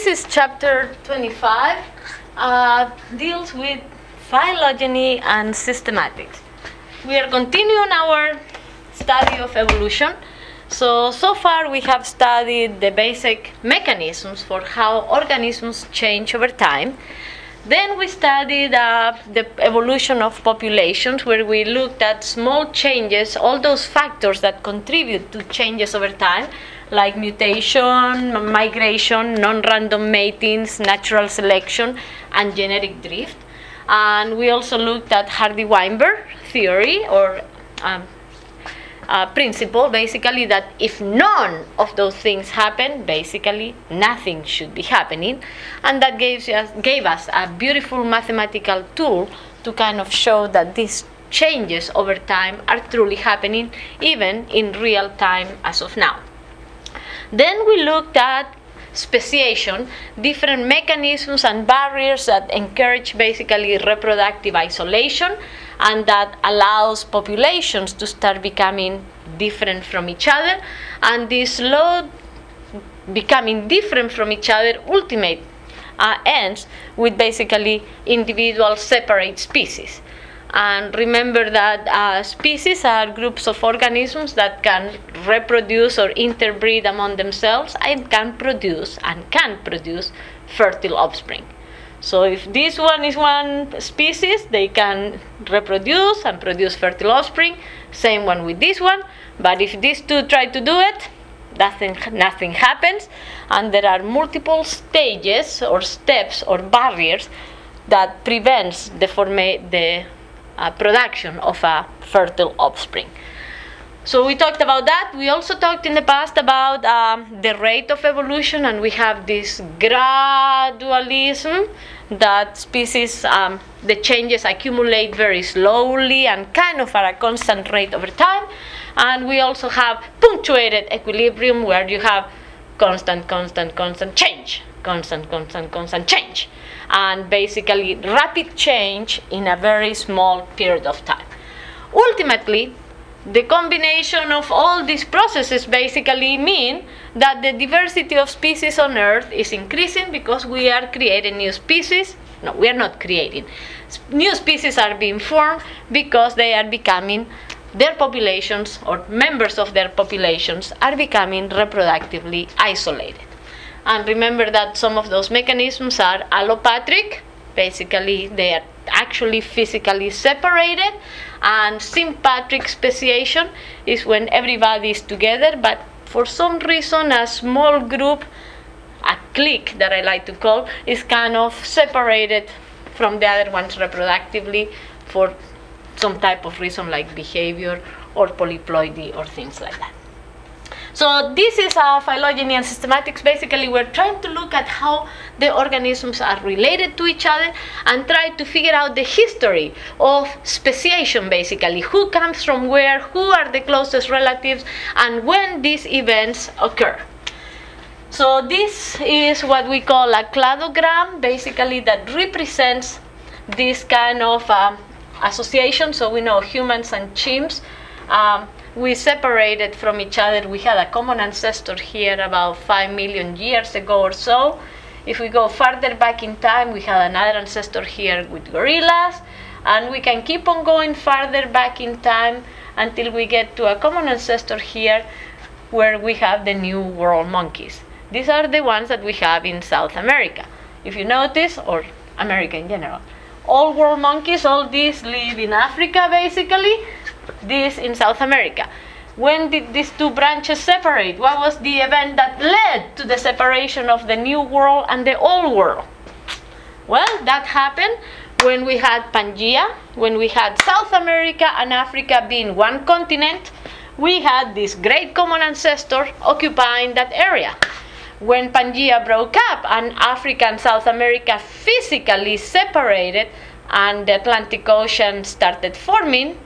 this is chapter 25, deals with phylogeny and systematics. We are continuing our study of evolution. So far we have studied the basic mechanisms for how organisms change over time. Then we studied the evolution of populations, where we looked at small changes, all those factors that contribute to changes over time, like mutation, migration, non-random matings, natural selection, and genetic drift. And we also looked at Hardy-Weinberg theory, or principle, basically, that if none of those things happen, basically nothing should be happening. And that gave us a beautiful mathematical tool to kind of show that these changes over time are truly happening, even in real time as of now. Then we looked at speciation, different mechanisms and barriers that encourage basically reproductive isolation, and that allows populations to start becoming different from each other, and this slow becoming different from each other ultimate ends with basically individual separate species. And remember that species are groups of organisms that can reproduce or interbreed among themselves and can produce fertile offspring. So if this one is one species, they can reproduce and produce fertile offspring. Same one with this one. But if these two try to do it, nothing happens. And there are multiple stages or steps or barriers that prevents the production of a fertile offspring. So we talked about that. We also talked in the past about the rate of evolution, and we have this gradualism that species, the changes accumulate very slowly and kind of at a constant rate over time. And we also have punctuated equilibrium, where you have constant change, constant change, and basically rapid change in a very small period of time. Ultimately, the combination of all these processes basically mean that the diversity of species on Earth is increasing, because we are creating new species. No, we are not creating. New species are being formed because they are becoming, their populations or members of their populations are becoming reproductively isolated. And remember that some of those mechanisms are allopatric. Basically, they are actually physically separated. And sympatric speciation is when everybody is together, but for some reason a small group, a clique that I like to call, is kind of separated from the other ones reproductively for some type of reason, like behavior or polyploidy or things like that. So this is phylogeny and systematics. Basically, we're trying to look at how the organisms are related to each other and try to figure out the history of speciation, basically. Who comes from where, who are the closest relatives, and when these events occur. So this is what we call a cladogram, basically, that represents this kind of association. So we know humans and chimps. We separated from each other. We had a common ancestor here about 5 million years ago or so. If we go farther back in time, we had another ancestor here with gorillas. And we can keep on going farther back in time until we get to a common ancestor here, where we have the New World monkeys. These are the ones that we have in South America. If you notice, or America in general. Old world monkeys, all these live in Africa, basically. This in South America. When did these two branches separate? What was the event that led to the separation of the New World and the Old World? Well, that happened when we had Pangea, when we had South America and Africa being one continent. We had this great common ancestor occupying that area. When Pangea broke up and Africa and South America physically separated and the Atlantic Ocean started forming,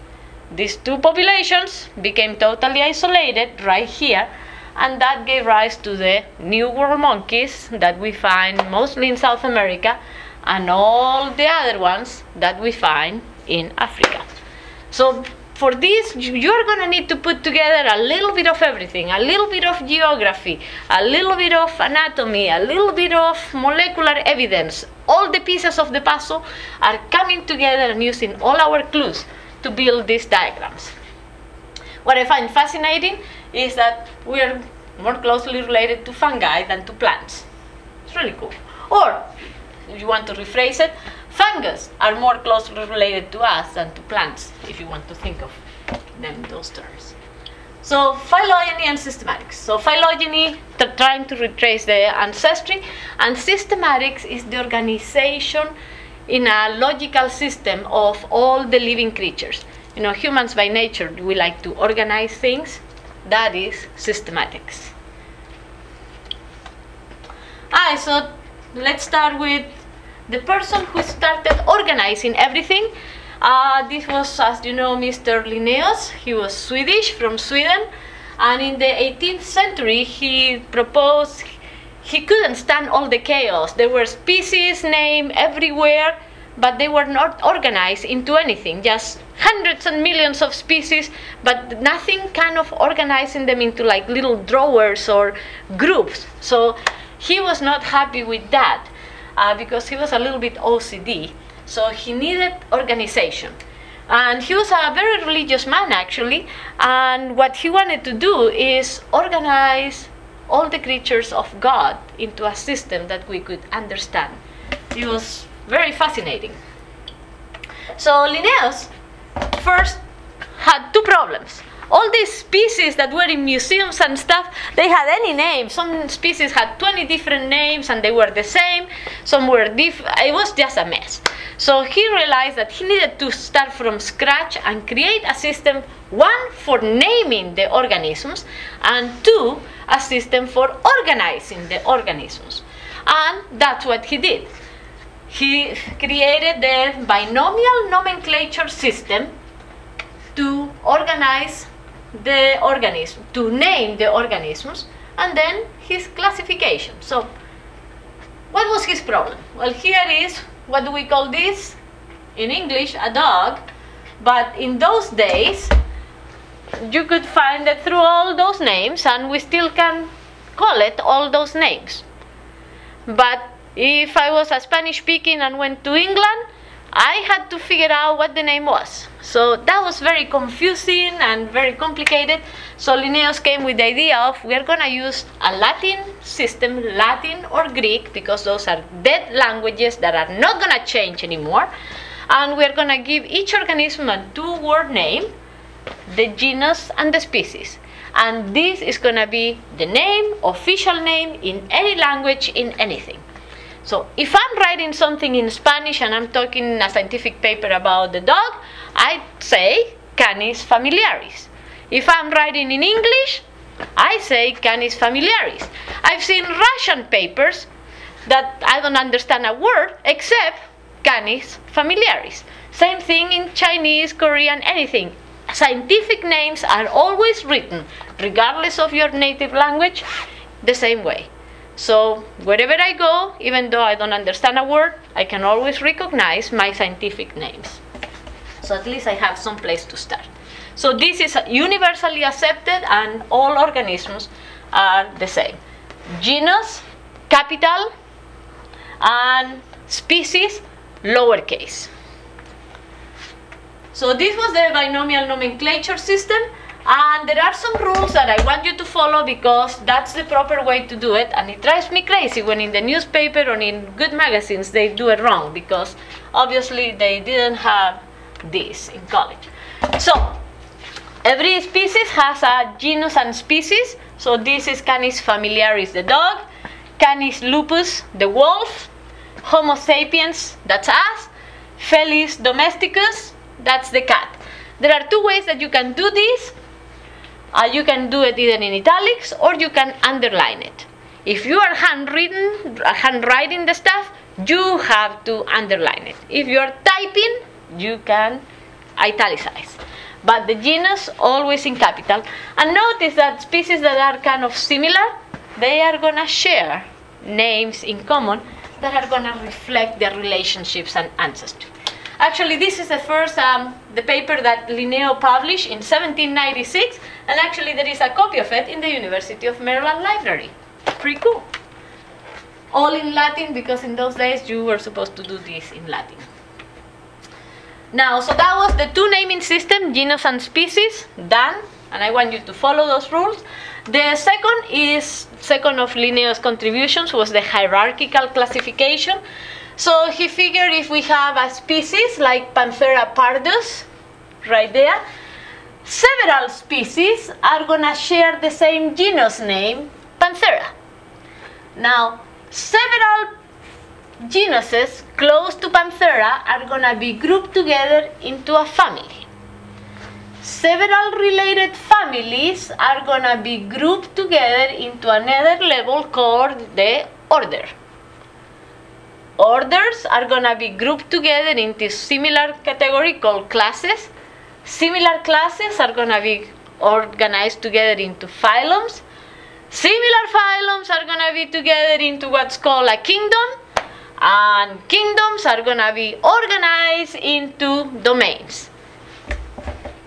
these two populations became totally isolated right here, and that gave rise to the New World monkeys that we find mostly in South America, and all the other ones that we find in Africa. So for this, you're going to need to put together a little bit of everything, a little bit of geography, a little bit of anatomy, a little bit of molecular evidence. All the pieces of the puzzle are coming together and using all our clues to build these diagrams. What I find fascinating is that we are more closely related to fungi than to plants. It's really cool. Or, if you want to rephrase it, fungus are more closely related to us than to plants, if you want to think of them in those terms. So, phylogeny and systematics. So, phylogeny, trying to retrace the ancestry, and systematics is the organization in a logical system of all the living creatures. You know, humans by nature, we like to organize things. That is systematics. So let's start with the person who started organizing everything. This was, as you know, Mr. Linnaeus. He was Swedish, from Sweden, and in the 18th century he proposed, he couldn't stand all the chaos. There were species named everywhere, but they were not organized into anything, just hundreds and millions of species, but nothing kind of organizing them into like little drawers or groups. So he was not happy with that because he was a little bit OCD. So he needed organization. And he was a very religious man, actually, and what he wanted to do is organize all the creatures of God into a system that we could understand. It was very fascinating. So Linnaeus first had two problems. All these species that were in museums and stuff, they had any name. Some species had 20 different names and they were the same. Some were different. It was just a mess. So he realized that he needed to start from scratch and create a system, one, for naming the organisms, and two, a system for organizing the organisms. And that's what he did. He created the binomial nomenclature system to organize the organism, to name the organisms, and then his classification. So, what was his problem? Well, here is, what do we call this? In English, a dog, but in those days, you could find it through all those names, and we still can call it all those names. But if I was a Spanish speaking and went to England, I had to figure out what the name was. So that was very confusing and very complicated. So Linnaeus came with the idea of, we are going to use a Latin system, Latin or Greek, because those are dead languages that are not going to change anymore. And we are going to give each organism a two-word name, the genus and the species. And this is going to be the name, official name, in any language, in anything. So if I'm writing something in Spanish and I'm talking a scientific paper about the dog, I say Canis familiaris. If I'm writing in English, I say Canis familiaris. I've seen Russian papers that I don't understand a word except Canis familiaris. Same thing in Chinese, Korean, anything. Scientific names are always written, regardless of your native language, the same way. So wherever I go, even though I don't understand a word, I can always recognize my scientific names. So at least I have some place to start. So this is universally accepted, and all organisms are the same. Genus, capital, and species, lowercase. So this was the binomial nomenclature system. And there are some rules that I want you to follow because that's the proper way to do it, and it drives me crazy when in the newspaper or in good magazines they do it wrong, because obviously they didn't have this in college. So every species has a genus and species. So this is Canis familiaris, the dog, Canis lupus, the wolf, Homo sapiens, that's us, Felis domesticus, that's the cat. There are two ways that you can do this. You can do it either in italics or you can underline it. If you are handwriting the stuff, you have to underline it. If you are typing, you can italicize. But the genus always in capital. And notice that species that are kind of similar, they are going to share names in common that are going to reflect their relationships and ancestry. Actually, this is the first the paper that Linnaean published in 1796, and actually there is a copy of it in the University of Maryland library. Pretty cool. All in Latin, because in those days you were supposed to do this in Latin. Now, so that was the two naming system, genus and species, done, and I want you to follow those rules. The second of Linnaeus' contributions was the hierarchical classification. So he figured if we have a species like Panthera pardus, right there, several species are going to share the same genus name, Panthera. Now, several genuses close to Panthera are going to be grouped together into a family. Several related families are going to be grouped together into another level called the order. Orders are going to be grouped together into similar category called classes. Similar classes are going to be organized together into phylums. Similar phylums are going to be together into what's called a kingdom. And kingdoms are going to be organized into domains.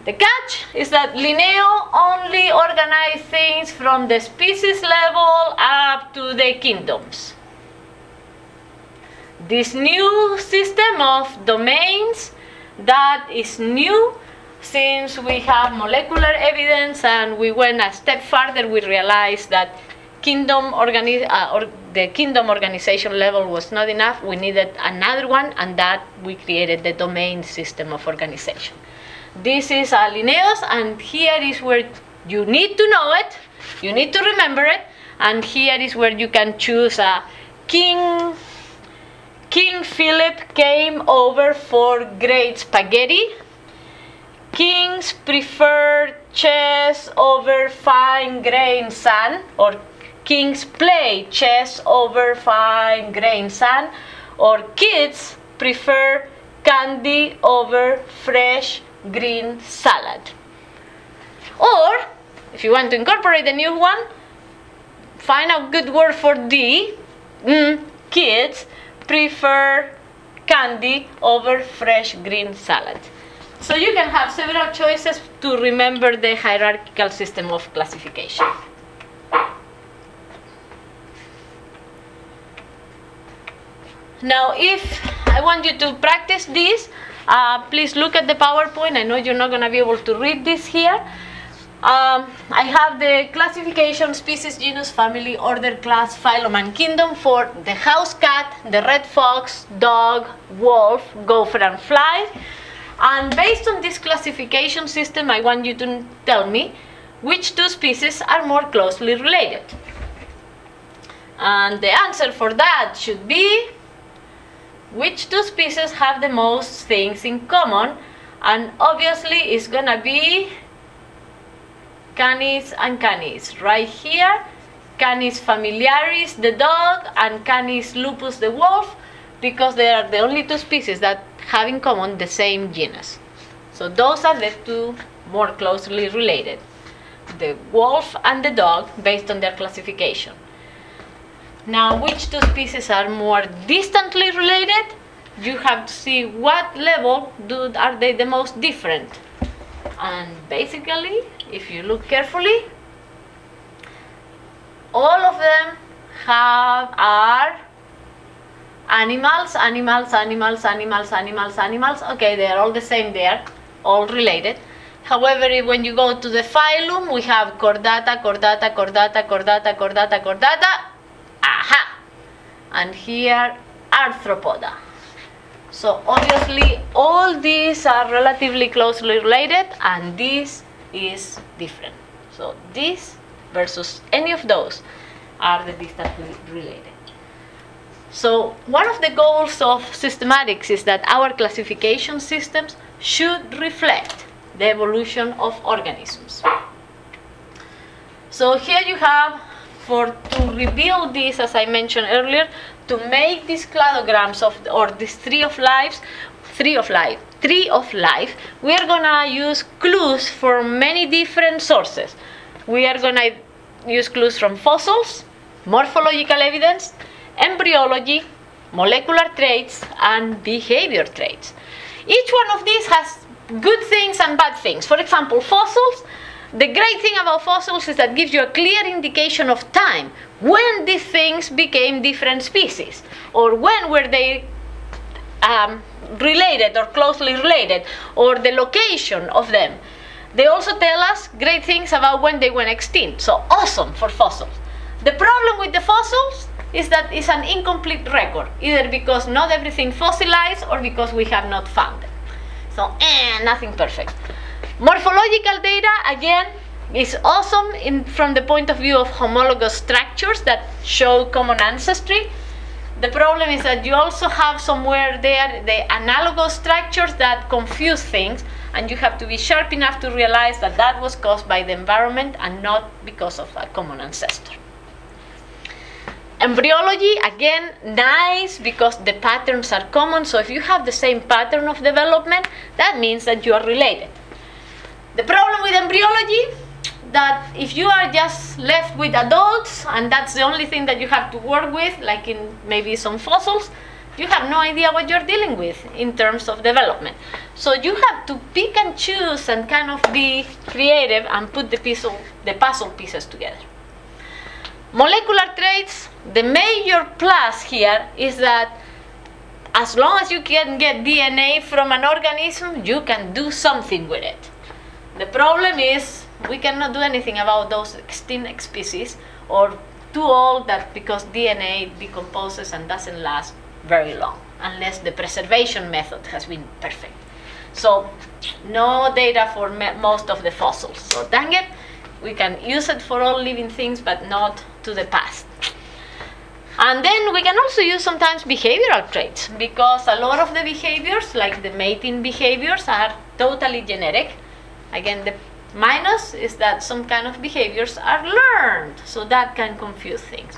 The catch is that Linnaeus only organized things from the species level up to the kingdoms. This new system of domains, that is new since we have molecular evidence, and we went a step further. We realized that the kingdom organization level was not enough. We needed another one, and that we created the domain system of organization. This is Linnaeus, and here is where you need to know it, you need to remember it, and here is where you can choose a King Philip came over for great spaghetti. Kings preferred chess over fine-grained sand, or kings play chess over fine-grained sand, or kids prefer candy over fresh green salad. Or, if you want to incorporate the new one, find a good word for D. Kids prefer candy over fresh green salad. So you can have several choices to remember the hierarchical system of classification. Now, if I want you to practice this, please look at the PowerPoint. I know you're not going to be able to read this here. I have the classification, species, genus, family, order, class, phylum, and kingdom for the house cat, the red fox, dog, wolf, gopher, and fly. And based on this classification system, I want you to tell me which two species are more closely related. And the answer for that should be which two species have the most things in common, and obviously it's gonna be Canis and Canis. Right here, Canis familiaris, the dog, and Canis lupus, the wolf, because they are the only two species that have in common the same genus. So those are the two more closely related, the wolf and the dog, based on their classification. Now, which two species are more distantly related? You have to see what level are they the most different. And basically, if you look carefully, all of them are animals. Okay, they are all the same, they are all related. However, when you go to the phylum, we have chordata, chordata, chordata, chordata, chordata, chordata. Aha! And here, arthropoda. So obviously, all these are relatively closely related, and this is different. So this versus any of those are the distantly related. So one of the goals of systematics is that our classification systems should reflect the evolution of organisms. So here you have, to rebuild this, as I mentioned earlier, to make these cladograms or this tree of life, we are gonna use clues from many different sources. We are gonna use clues from fossils, morphological evidence, embryology, molecular traits, and behavior traits. Each one of these has good things and bad things. For example, fossils. The great thing about fossils is that it gives you a clear indication of time, when these things became different species, or when were they related or closely related, or the location of them. They also tell us great things about when they went extinct, so awesome for fossils. The problem with the fossils is that it's an incomplete record, either because not everything fossilized or because we have not found it. So, nothing perfect. Morphological data, again, is awesome from the point of view of homologous structures that show common ancestry. The problem is that you also have somewhere there the analogous structures that confuse things, and you have to be sharp enough to realize that that was caused by the environment and not because of a common ancestor. Embryology, again, nice because the patterns are common, so if you have the same pattern of development, that means that you are related. The problem with embryology, that if you are just left with adults and that's the only thing that you have to work with, like in maybe some fossils, you have no idea what you're dealing with in terms of development. So you have to pick and choose and kind of be creative and put the puzzle pieces together. Molecular traits, the major plus here is that as long as you can get DNA from an organism, you can do something with it. The problem is we cannot do anything about those extinct species or too old that because DNA decomposes and doesn't last very long unless the preservation method has been perfect. So no data for most of the fossils. So dang it, we can use it for all living things but not to the past. And then we can also use sometimes behavioral traits because a lot of the behaviors, like the mating behaviors, are totally genetic. Again, the minus is that some kind of behaviors are learned, so that can confuse things.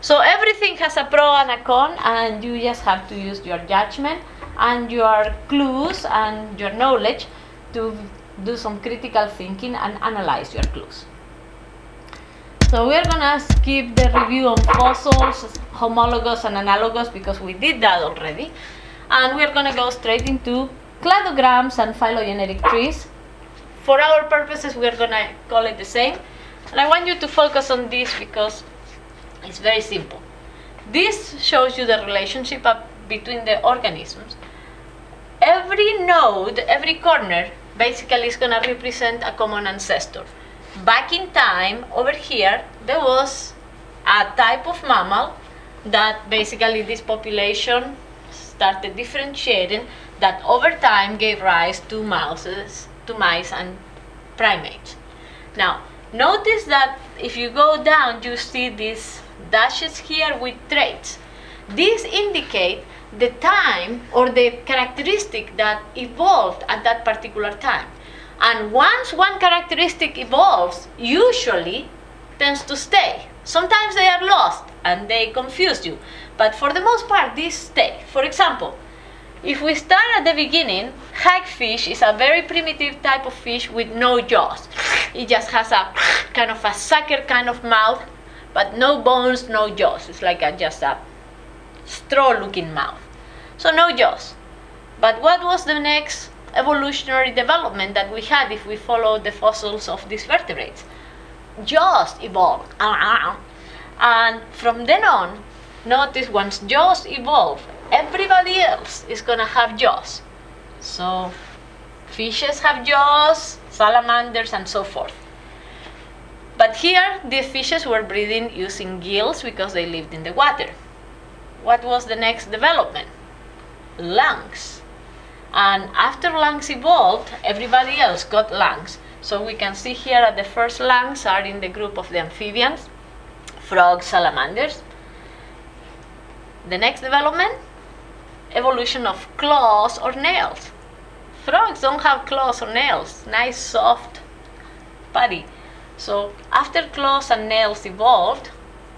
So everything has a pro and a con, and you just have to use your judgment and your clues and your knowledge to do some critical thinking and analyze your clues. So we're gonna skip the review on fossils, homologous and analogous because we did that already, and we're gonna go straight into cladograms and phylogenetic trees. For our purposes, we're going to call it the same. And I want you to focus on this because it's very simple. This shows you the relationship between the organisms. Every node, every corner, basically is going to represent a common ancestor. Back in time, over here, there was a type of mammal that basically this population started differentiating, that over time gave rise to mice and primates. Now, notice that if you go down, you see these dashes here with traits. These indicate the time or the characteristic that evolved at that particular time. And once one characteristic evolves, usually tends to stay. Sometimes they are lost and they confuse you, but for the most part, these stay. For example, if we start at the beginning, hagfish is a very primitive type of fish with no jaws. It just has a kind of a sucker kind of mouth, but no bones, no jaws. It's like just a straw-looking mouth. So no jaws. But what was the next evolutionary development that we had if we followed the fossils of these vertebrates? Jaws evolved. And from then on, notice once jaws evolved, everybody else is going to have jaws. So fishes have jaws, salamanders, and so forth. But here, the fishes were breeding using gills because they lived in the water. What was the next development? Lungs. And after lungs evolved, everybody else got lungs. So we can see here that the first lungs are in the group of the amphibians, frogs, salamanders. The next development? Evolution of claws or nails. Frogs don't have claws or nails. Nice, soft body. So after claws and nails evolved,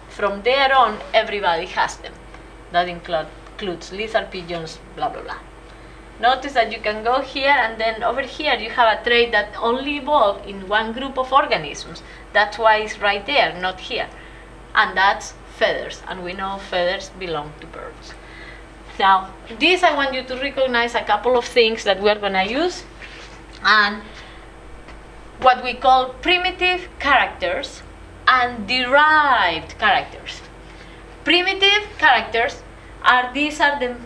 from there on, everybody has them. That includes lizard pigeons, blah, blah, blah. Notice that you can go here, and then over here you have a trait that only evolved in one group of organisms. That's why it's right there, not here. And that's feathers. And we know feathers belong to birds. Now, this I want you to recognize a couple of things that we're going to use, and what we call primitive characters and derived characters. Primitive characters these are the,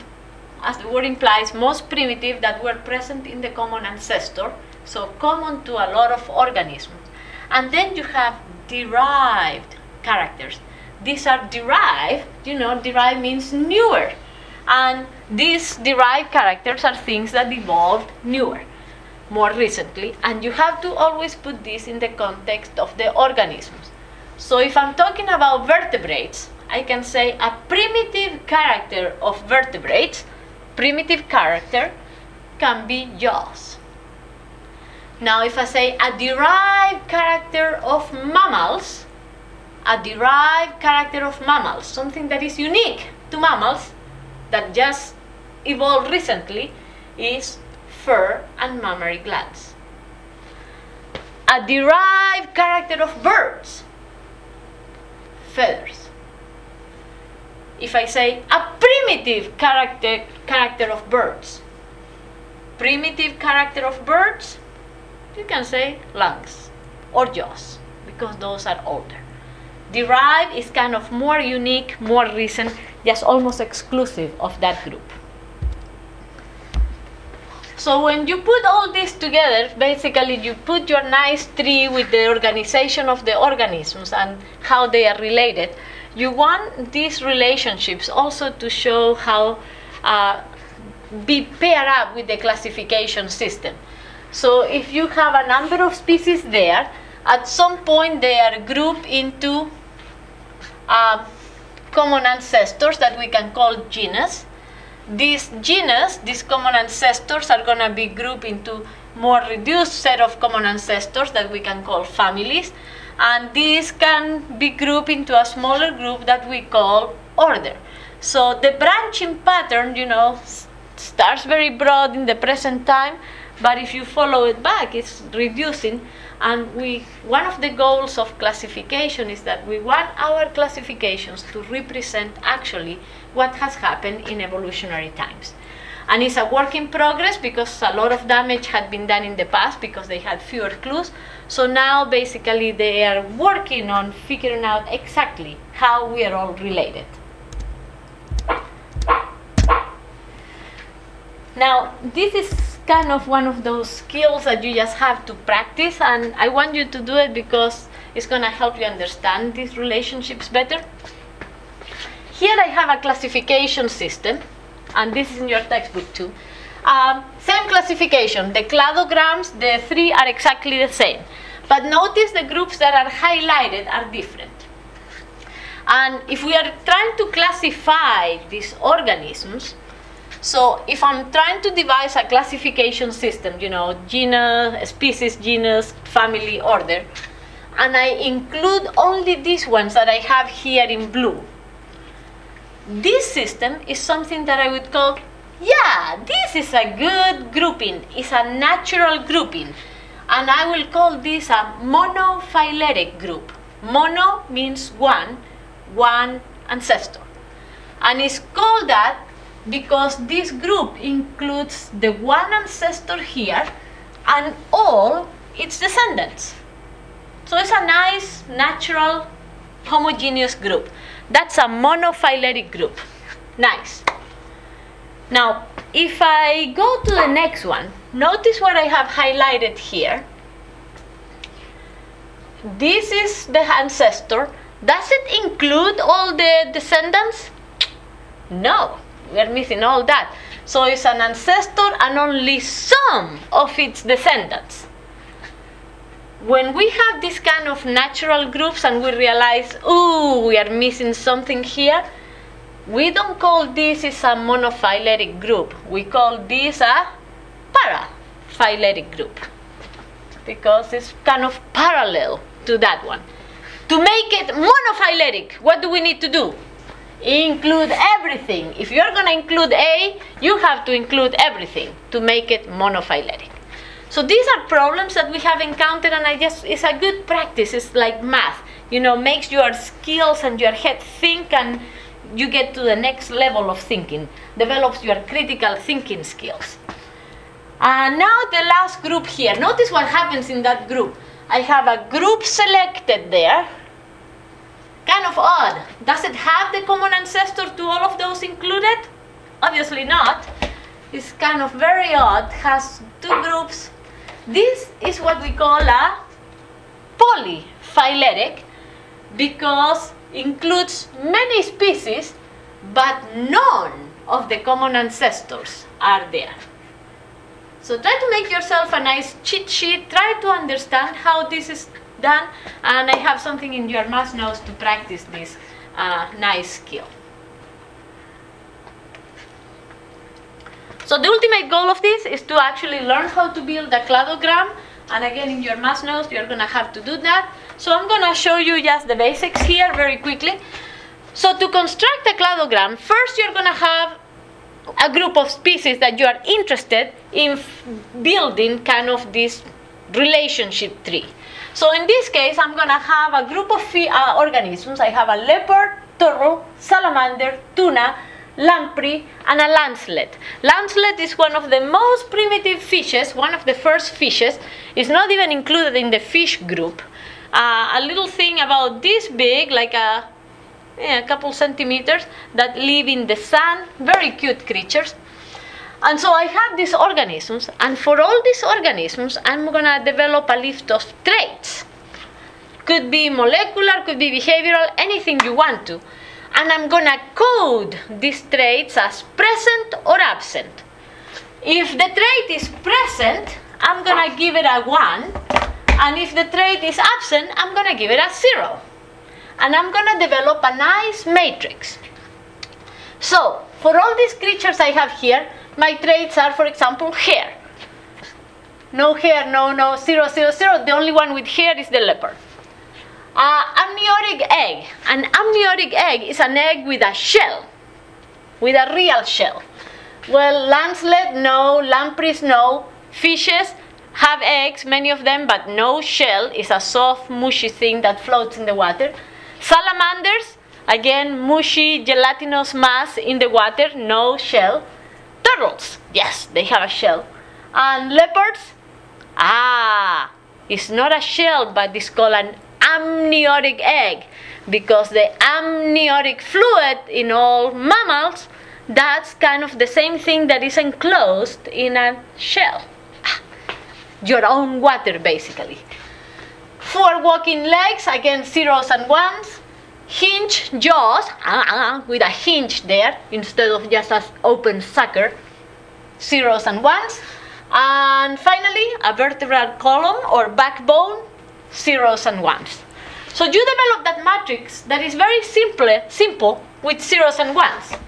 as the word implies, most primitive that were present in the common ancestor, so common to a lot of organisms. And then you have derived characters. These are derived, derived means newer. And these derived characters are things that evolved newer, more recently. And you have to always put this in the context of the organisms. So if I'm talking about vertebrates, I can say a primitive character of vertebrates, primitive character, can be jaws. Now if I say a derived character of mammals, a derived character of mammals, something that is unique to mammals, that just evolved recently, is fur and mammary glands. A derived character of birds, feathers. If I say a primitive character of birds, primitive character of birds, you can say lungs or jaws, because those are older. Derived is kind of more unique, more recent, just almost exclusive of that group. So when you put all this together, basically you put your nice tree with the organization of the organisms and how they are related. You want these relationships also to show how be paired up with the classification system. So if you have a number of species there, at some point they are grouped into common ancestors that we can call genus. These genus, these common ancestors, are going to be grouped into more reduced set of common ancestors that we can call families, and these can be grouped into a smaller group that we call order. So the branching pattern, starts very broad in the present time, but if you follow it back, it's reducing. And one of the goals of classification is that we want our classifications to represent actually what has happened in evolutionary times. And it's a work in progress because a lot of damage had been done in the past because they had fewer clues. So now basically they are working on figuring out exactly how we are all related. Now, this is kind of one of those skills that you just have to practice, and I want you to do it because it's going to help you understand these relationships better. Here I have a classification system, and this is in your textbook too. Same classification. The cladograms, the three are exactly the same. But notice the groups that are highlighted are different. And if we are trying to classify these organisms, so if I'm trying to devise a classification system, genus, species, genus, family, order, and I include only these ones that I have here in blue, this system is something that I would call, yeah, this is a good grouping, it's a natural grouping, and I will call this a monophyletic group. Mono means one ancestor, and it's called that because this group includes the one ancestor here and all its descendants. So it's a nice, natural, homogeneous group. That's a monophyletic group. Nice. Now, if I go to the next one, notice what I have highlighted here. This is the ancestor. Does it include all the descendants? No. We are missing all that. So it's an ancestor and only some of its descendants. When we have this kind of natural groups and we realize, ooh, we are missing something here, we don't call this a monophyletic group. We call this a paraphyletic group, because it's kind of parallel to that one. To make it monophyletic, what do we need to do? Include everything. If you're going to include A, you have to include everything to make it monophyletic. So these are problems that we have encountered, and it's a good practice. It's like math, makes your skills and your head think, and you get to the next level of thinking, develops your critical thinking skills. And now the last group here. Notice what happens in that group. I have a group selected there. Kind of odd. Does it have the common ancestor to all of those included? Obviously not. It's kind of very odd. Has two groups. This is what we call a polyphyletic because includes many species, but none of the common ancestors are there. So try to make yourself a nice cheat sheet. Try to understand how this is done, and I have something in your math notes to practice this nice skill. So the ultimate goal of this is to actually learn how to build a cladogram, and again in your math notes you're going to have to do that. So I'm going to show you just the basics here very quickly. So to construct a cladogram, first you're going to have a group of species that you are interested in building kind of this relationship tree. So in this case, I'm going to have a group of organisms. I have a leopard, turtle, salamander, tuna, lamprey, and a lancelet. Lancelet is one of the most primitive fishes, one of the first fishes. It's not even included in the fish group. A little thing about this big, like a couple centimeters, that live in the sand, very cute creatures. And so I have these organisms, and for all these organisms I'm going to develop a list of traits. Could be molecular, could be behavioral, anything you want to. And I'm going to code these traits as present or absent. If the trait is present, I'm going to give it a 1, and if the trait is absent, I'm going to give it a 0. And I'm going to develop a nice matrix. So, for all these creatures I have here, my traits are, for example, hair. No hair, no, 0, 0, 0. The only one with hair is the leopard. Amniotic egg. An amniotic egg is an egg with a shell, with a real shell. Well, lancelet, no. Lampreys, no. Fishes have eggs, many of them, but no shell. It's a soft, mushy thing that floats in the water. Salamanders, again, mushy, gelatinous mass in the water, no shell. Turtles, yes, they have a shell. And leopards, it's not a shell, but it's called an amniotic egg, because the amniotic fluid in all mammals, that's kind of the same thing that is enclosed in a shell. Your own water, basically. 4 walking legs, again 0s and 1s. Hinge jaws, with a hinge there instead of just an open sucker. 0s and 1s. And finally, a vertebral column or backbone, 0s and 1s. So you develop that matrix that is very simple with 0s and 1s.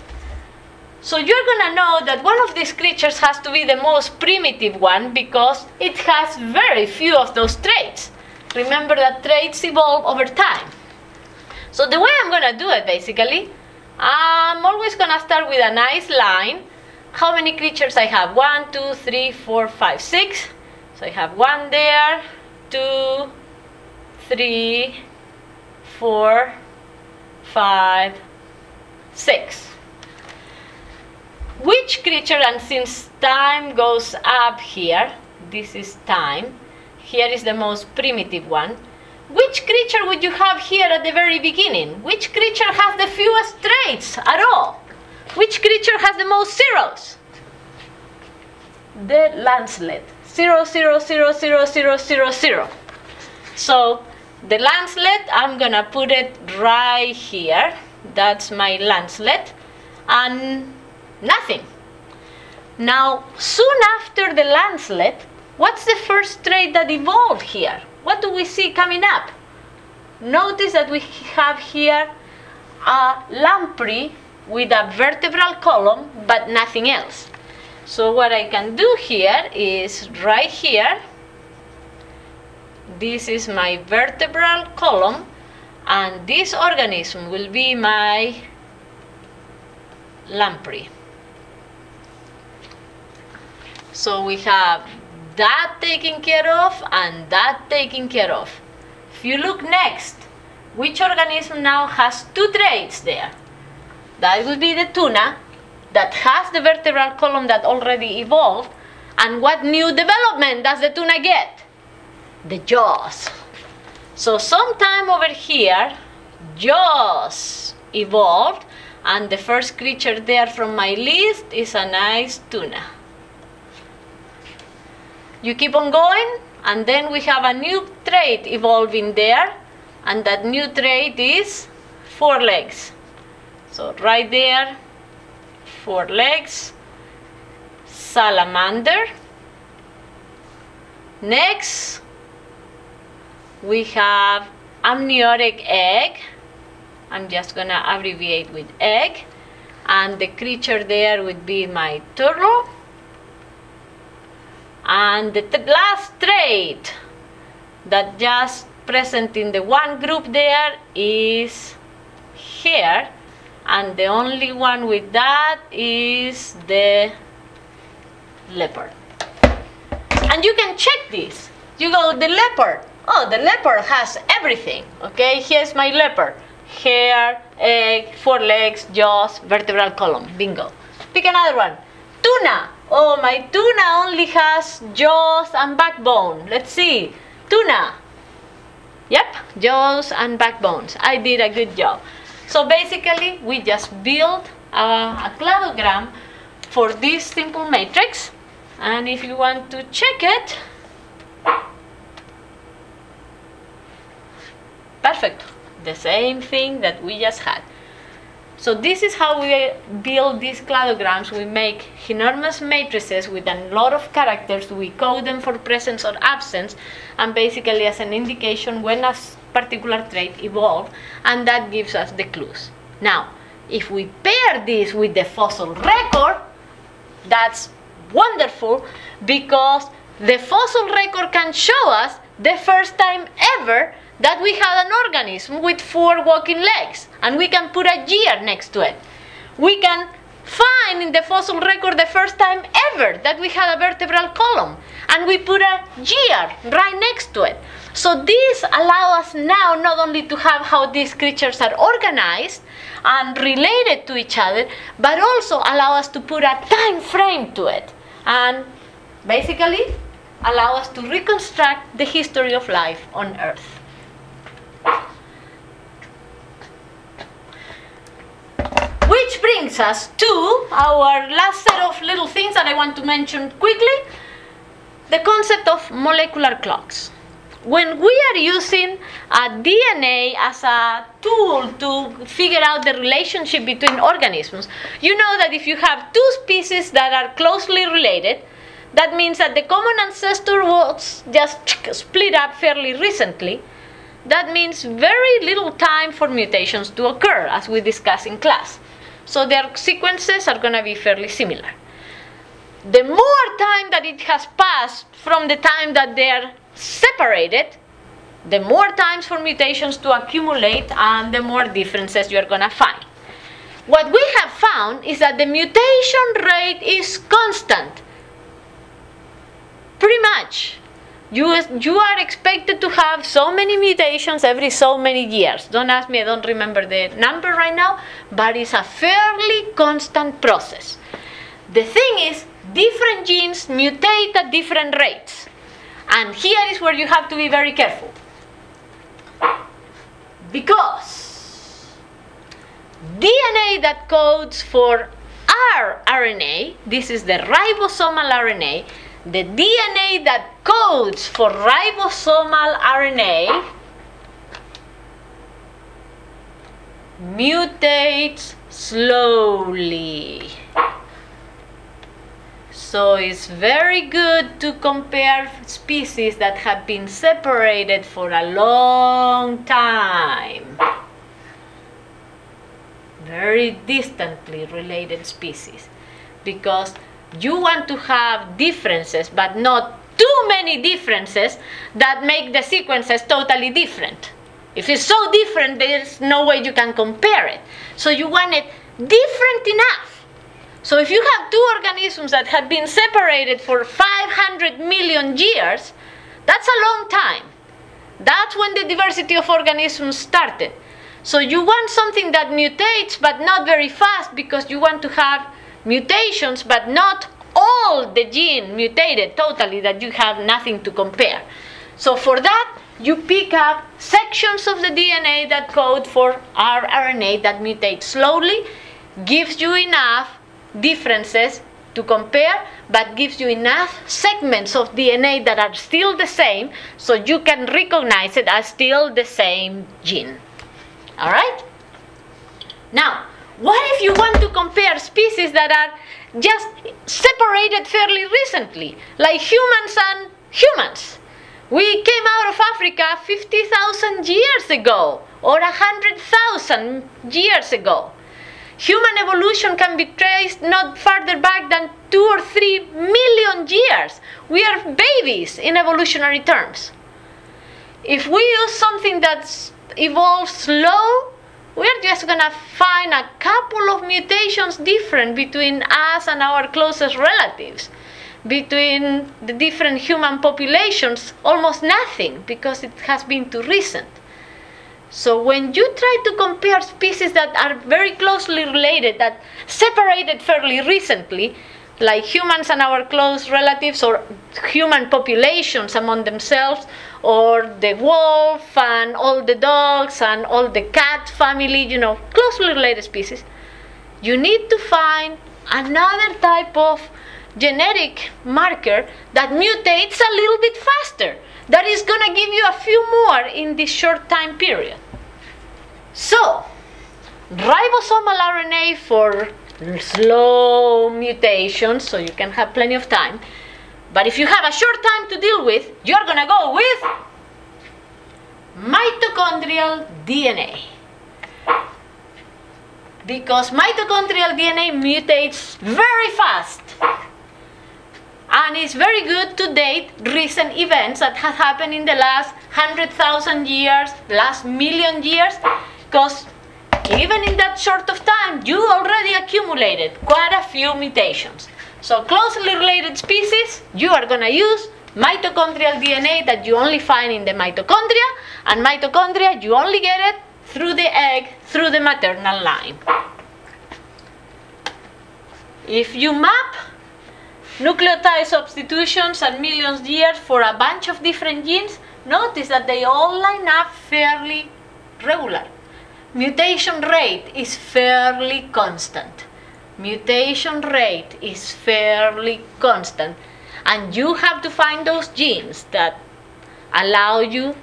So you're going to know that one of these creatures has to be the most primitive one because it has very few of those traits. Remember that traits evolve over time. So the way I'm going to do it, basically, I'm always going to start with a nice line. How many creatures I have? 1, 2, 3, 4, 5, 6. So I have 1 there, 2, 3, 4, 5, 6. Which creature, and since time goes up here, this is time, here is the most primitive one. Which creature would you have here at the very beginning? Which creature has the fewest traits at all? Which creature has the most zeros? The lancelet. 0, 0, 0, 0, 0, 0, 0. So the lancelet, I'm going to put it right here. That's my lancelet. And nothing. Now, soon after the lancelet, what's the first trait that evolved here? What do we see coming up? Notice that we have here a lamprey with a vertebral column, but nothing else. So what I can do here is right here, this is my vertebral column, and this organism will be my lamprey. So we have that taken care of and that taken care of. If you look next, which organism now has 2 traits there? that would be the tuna that has the vertebral column that already evolved. And what new development does the tuna get? The jaws. So sometime over here, jaws evolved, and the first creature there from my list is a nice tuna. You keep on going, and then we have a new trait evolving there, and that new trait is 4 legs. So right there, 4 legs, salamander. Next, we have amniotic egg. I'm just gonna abbreviate with egg, and the creature there would be my turtle. And the last trait that just present in the one group there is hair, and the only one with that is the leopard. And you can check this. You go, the leopard. Oh, the leopard has everything. Okay, here's my leopard. Hair, egg, 4 legs, jaws, vertebral column. Bingo. Pick another one. Tuna. Oh, my tuna only has jaws and backbone. Let's see. Tuna. Yep, jaws and backbones. I did a good job. So basically, we just built a cladogram for this simple matrix. And if you want to check it, perfect. The same thing that we just had. So this is how we build these cladograms. We make enormous matrices with a lot of characters. We code them for presence or absence, and basically as an indication when a particular trait evolved, and that gives us the clues. Now, if we pair this with the fossil record, that's wonderful, because the fossil record can show us the first time ever that we had an organism with 4 walking legs, and we can put a year next to it. We can find in the fossil record the first time ever that we had a vertebral column, and we put a year right next to it. So this allows us now not only to have how these creatures are organized and related to each other, but also allow us to put a time frame to it, and basically allow us to reconstruct the history of life on Earth. Which brings us to our last set of little things that I want to mention quickly. The concept of molecular clocks. When we are using a DNA as a tool to figure out the relationship between organisms, you know that if you have 2 species that are closely related, that means that the common ancestor was just split up fairly recently. That means very little time for mutations to occur, as we discussed in class. So their sequences are going to be fairly similar. The more time that it has passed from the time that they are separated, the more times for mutations to accumulate and the more differences you are going to find. What we have found is that the mutation rate is constant. Pretty much. You are expected to have so many mutations every so many years. Don't ask me, I don't remember the number right now, but it's a fairly constant process. The thing is, different genes mutate at different rates. And here is where you have to be very careful. Because DNA that codes for rRNA, this is the ribosomal RNA, the DNA that codes for ribosomal RNA mutates slowly. So it's very good to compare species that have been separated for a long time. Very distantly related species. Because you want to have differences, but not too many differences that make the sequences totally different. If it's so different, there's no way you can compare it. So you want it different enough. So if you have 2 organisms that have been separated for 500 million years, that's a long time. That's when the diversity of organisms started. So you want something that mutates but not very fast, because you want to have mutations but not all the gene mutated totally, that you have nothing to compare. So for that, you pick up sections of the DNA that code for rRNA that mutate slowly, gives you enough differences to compare, but gives you enough segments of DNA that are still the same, so you can recognize it as still the same gene. All right? Now, what if you want to compare species that are just separated fairly recently, like humans and humans? We came out of Africa 50,000 years ago, or 100,000 years ago. Human evolution can be traced not farther back than 2 or 3 million years. We are babies in evolutionary terms. If we use something that's evolves slow, we're just going to find a couple of mutations different between us and our closest relatives. Between the different human populations, almost nothing, because it has been too recent. So when you try to compare species that are very closely related, that separated fairly recently, like humans and our close relatives, or human populations among themselves, or the wolf and all the dogs and all the cat family, you know, closely related species, you need to find another type of genetic marker that mutates a little bit faster, that is going to give you a few more in this short time period. So, ribosomal RNA for slow mutations, so you can have plenty of time. But if you have a short time to deal with, you're going to go with mitochondrial DNA. Because mitochondrial DNA mutates very fast. And it's very good to date recent events that have happened in the last 100,000 years, last million years, because even in that short of time, you already accumulated quite a few mutations. So closely related species, you are going to use mitochondrial DNA that you only find in the mitochondria, and mitochondria, you only get it through the egg, through the maternal line. If you map nucleotide substitutions and millions of years for a bunch of different genes, notice that they all line up fairly regular. Mutation rate is fairly constant. Mutation rate is fairly constant. And you have to find those genes that allow you,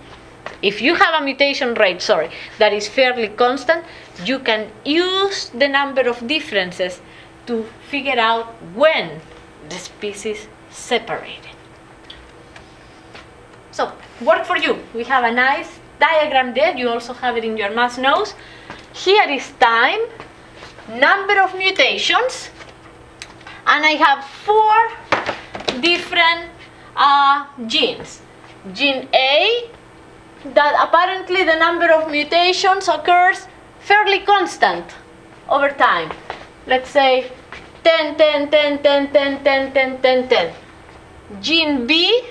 if you have a mutation rate, that is fairly constant, you can use the number of differences to figure out when the species separated. So, work for you. We have a nice diagram there. You also have it in your math notes. Here is time, number of mutations, and I have 4 different genes. Gene A, that apparently the number of mutations occurs fairly constant over time. Let's say 10, 10, 10, 10, 10, 10, 10, 10, 10. Gene B,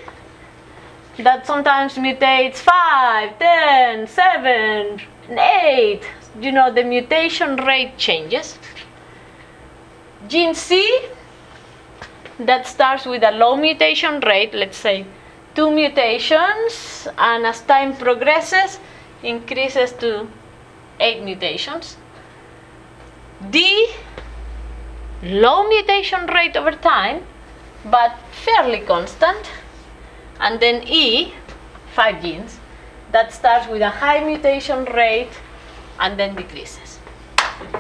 that sometimes mutates 5, 10, 7, 8. You know, the mutation rate changes. Gene C, that starts with a low mutation rate, let's say 2 mutations, and as time progresses, increases to 8 mutations. D, low mutation rate over time, but fairly constant. And then E, 5 genes, that starts with a high mutation rate and then decreases.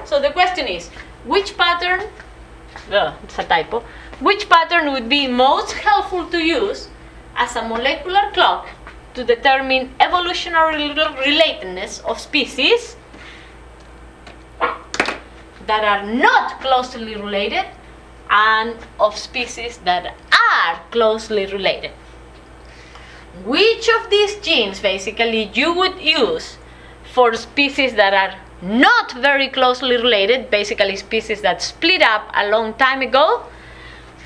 So the question is, which pattern, it's a typo, which pattern would be most helpful to use as a molecular clock to determine evolutionary relatedness of species that are not closely related and of species that are closely related? Which of these genes basically you would use for species that are not very closely related, basically species that split up a long time ago,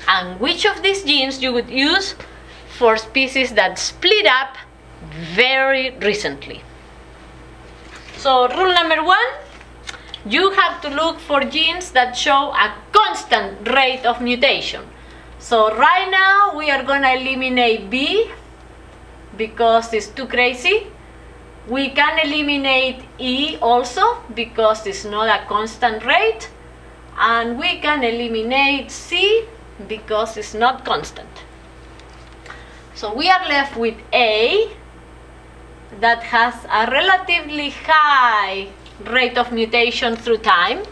and which of these genes you would use for species that split up very recently? So rule number 1, you have to look for genes that show a constant rate of mutation. So right now we are going to eliminate B because it's too crazy. We can eliminate E also because it's not a constant rate. And we can eliminate C because it's not constant. So we are left with A that has a relatively high rate of mutation through time,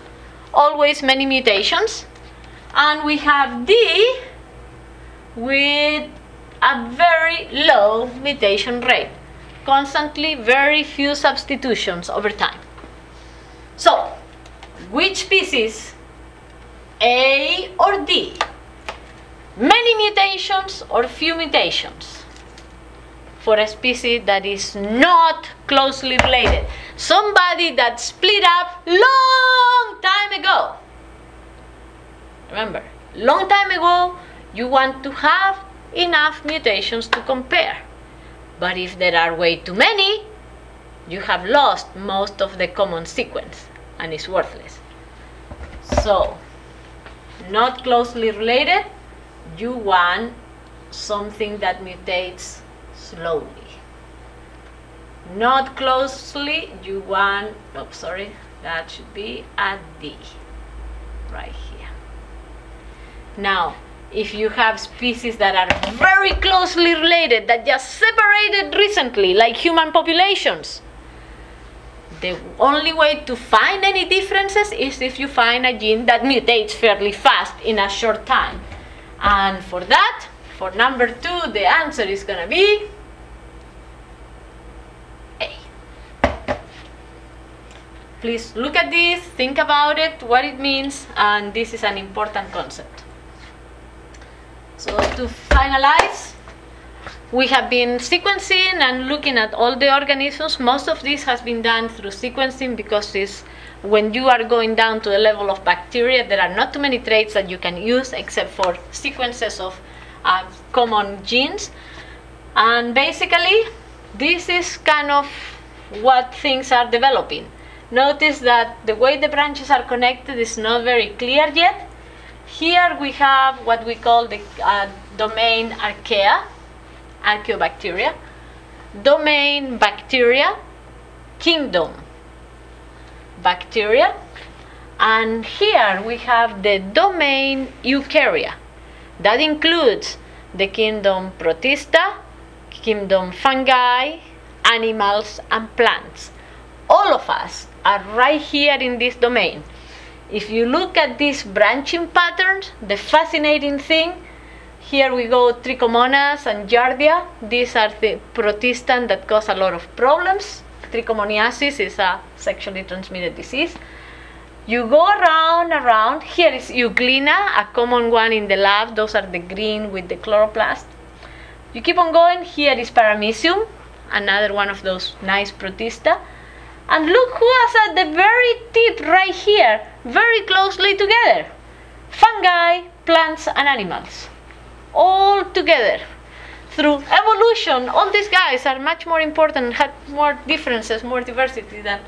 always many mutations. And we have D with a very low mutation rate, constantly very few substitutions over time. So, which species, A or D? Many mutations or few mutations for a species that is not closely related. Somebody that split up long time ago. Remember, long time ago, you want to have enough mutations to compare. But if there are way too many, you have lost most of the common sequence and it's worthless. So, not closely related, you want something that mutates slowly. Not closely, you want, that should be a D right here. Now, if you have species that are very closely related, that just separated recently, like human populations, the only way to find any differences is if you find a gene that mutates fairly fast in a short time. And for that, for number 2, the answer is going to be A. Please look at this, think about it, what it means, and this is an important concept. So to finalize, we have been sequencing and looking at all the organisms. Most of this has been done through sequencing because when you are going down to the level of bacteria, there are not too many traits that you can use except for sequences of common genes. And basically, this is kind of what things are developing. Notice that the way the branches are connected is not very clear yet. Here we have what we call the domain archaea, archaeobacteria, domain bacteria, kingdom bacteria, and here we have the domain eukarya. That includes the kingdom protista, kingdom fungi, animals, and plants. All of us are right here in this domain. If you look at these branching patterns, the fascinating thing, here we go Trichomonas and Giardia. These are the protistan that cause a lot of problems. Trichomoniasis is a sexually transmitted disease. You go around, here is Euglena, a common one in the lab. Those are the green with the chloroplast. You keep on going, here is Paramecium, another one of those nice protista. And look who is at the very tip right here, very closely together. Fungi, plants, and animals. All together. Through evolution, all these guys are much more important and have more differences, more diversity than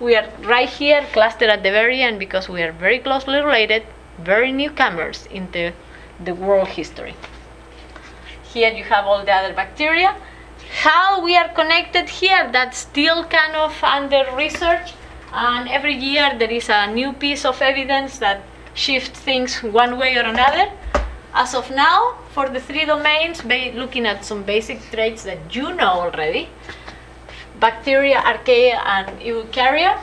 we are right here, clustered at the very end, because we are very closely related, very newcomers into the world history. Here you have all the other bacteria. How we are connected here, that's still kind of under research, and every year there is a new piece of evidence that shifts things one way or another. As of now, for the 3 domains, looking at some basic traits that you know already, bacteria, archaea, and eukarya.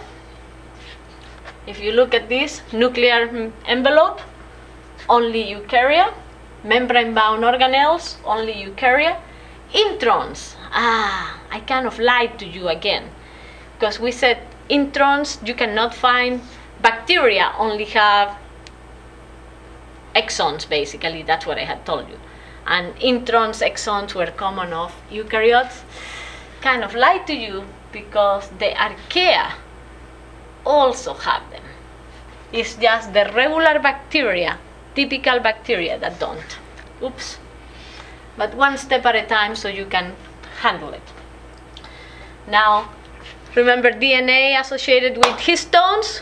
If you look at this, nuclear envelope, only eukarya, membrane-bound organelles, only eukarya. Introns, I kind of lied to you again, because we said introns you cannot find. Bacteria only have exons, basically, that's what I had told you. And introns, exons were common of eukaryotes. Kind of lied to you, because the archaea also have them. It's just the regular bacteria, typical bacteria, that don't. Oops. But one step at a time so you can handle it. Now, Remember DNA associated with histones?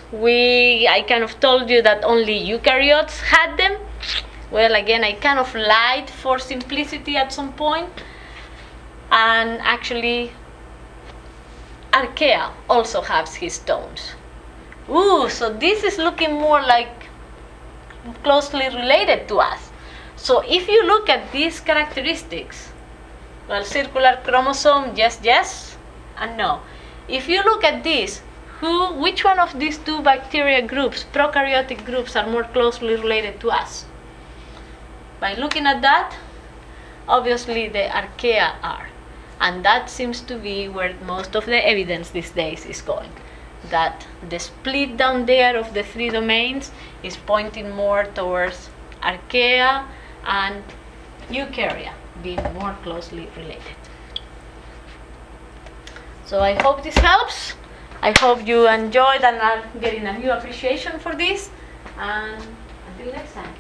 I kind of told you that only eukaryotes had them. Well, again, I kind of lied for simplicity at some point. And actually, archaea also has histones. Ooh, so this is looking more like closely related to us. So if you look at these characteristics, well, circular chromosome, yes, and no. If you look at this, which one of these two bacteria groups, prokaryotic groups, are more closely related to us? By looking at that, obviously the archaea are. And that seems to be where most of the evidence these days is going. That the split down there of the three domains is pointing more towards archaea and eukarya being more closely related. So I hope this helps. I hope you enjoyed and are getting a new appreciation for this. And until next time.